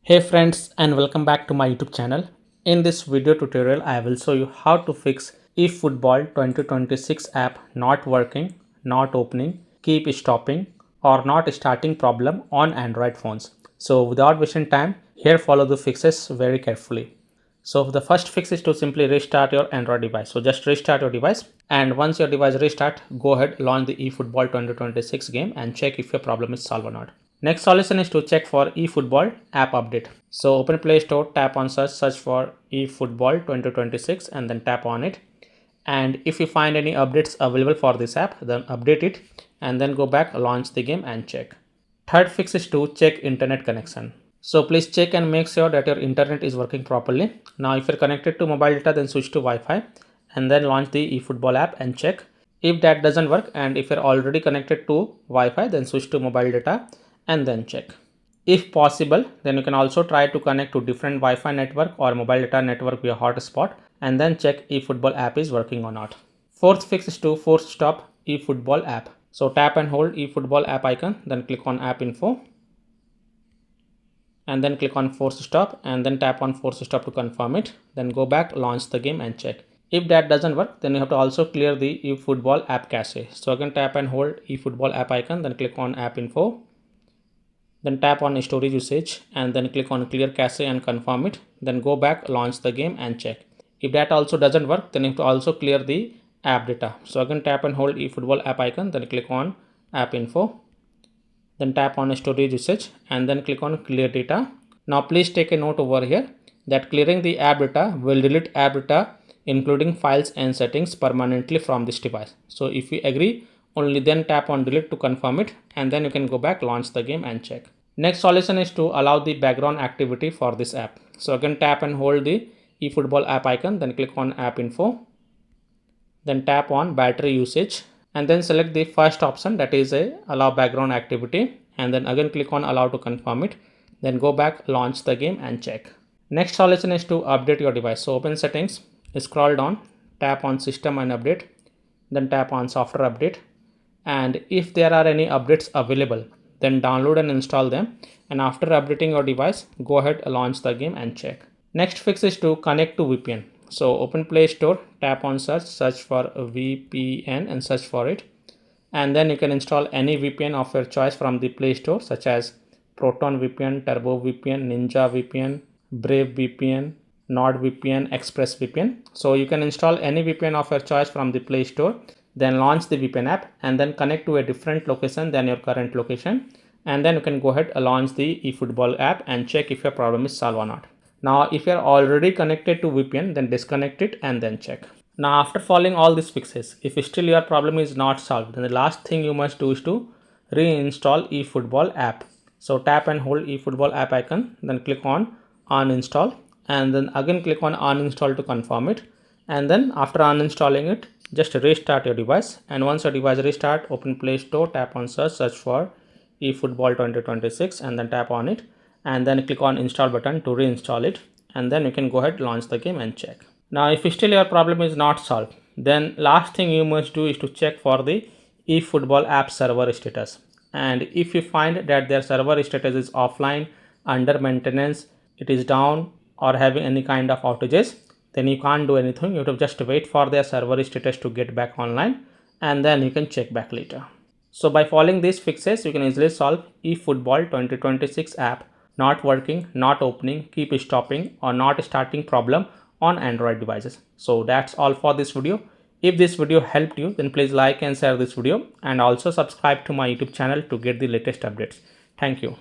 Hey friends, and welcome back to my YouTube channel. In this video tutorial I will show you how to fix eFootball 2026 app not working, not opening, keep stopping or not starting problem on Android phones. So without wasting time, here follow the fixes very carefully. So the first fix is to simply restart your Android device. So just restart your device, and once your device restart, go ahead, launch the eFootball 2026 game and check if your problem is solved or not. Next solution is to check for eFootball app update. So open Play Store, tap on search for eFootball 2026 and then tap on it. And if you find any updates available for this app, then update it and then go back, launch the game and check. Third fix is to check internet connection. So please check and make sure that your internet is working properly. Now if you're connected to mobile data, then switch to Wi-Fi and then launch the eFootball app and check. If that doesn't work, and if you're already connected to Wi-Fi, then switch to mobile data and then check. If possible, then you can also try to connect to different Wi-Fi network or mobile data network via hotspot and then check eFootball app is working or not. Fourth fix is to force stop eFootball app. So tap and hold eFootball app icon, then click on app info and then click on force stop and then tap on force stop to confirm it. Then go back, launch the game and check. If that doesn't work, then you have to also clear the eFootball app cache. So again tap and hold eFootball app icon, then click on app info. Then tap on storage usage and then click on clear cache and confirm it. Then go back, launch the game and check. If that also doesn't work, then you have to also clear the app data. So again tap and hold eFootball app icon, then click on app info. Then tap on storage usage and then click on clear data. Now please take a note over here that clearing the app data will delete app data including files and settings permanently from this device. So if you agree, only then tap on delete to confirm it and then you can go back, launch the game and check. Next solution is to allow the background activity for this app. So again tap and hold the eFootball app icon, then click on app info. Then tap on battery usage and then select the first option, that is a allow background activity, and then again click on allow to confirm it. Then go back, launch the game and check. Next solution is to update your device. So open settings, scroll down, tap on system and update, then tap on software update, and if there are any updates available, then download and install them, and after updating your device, go ahead, launch the game and check. Next fix is to connect to VPN. So open Play Store, tap on search for VPN and search for it, and then you can install any VPN of your choice from the Play Store, such as Proton VPN, Turbo VPN, Ninja VPN, Brave VPN, NordVPN, Express VPN. So you can install any VPN of your choice from the Play Store, then launch the VPN app and then connect to a different location than your current location, and then you can go ahead and launch the eFootball app and check if your problem is solved or not. Now if you are already connected to VPN, then disconnect it and then check. Now after following all these fixes, if still your problem is not solved, then the last thing you must do is to reinstall eFootball app. So tap and hold eFootball app icon, then click on uninstall and then again click on uninstall to confirm it, and then after uninstalling it, just restart your device, and once your device restart, open Play Store, tap on search for eFootball 2026 and then tap on it and then click on install button to reinstall it, and then you can go ahead, launch the game and check. Now if still your problem is not solved, then last thing you must do is to check for the eFootball app server status, and if you find that their server status is offline, under maintenance, it is down or having any kind of outages, then you can't do anything. You have to just wait for their server status to get back online and then you can check back later. So by following these fixes, you can easily solve eFootball 2026 app not working, not opening, keep stopping or not starting problem on Android devices. So that's all for this video. If this video helped you, then please like and share this video and also subscribe to my YouTube channel to get the latest updates. Thank you.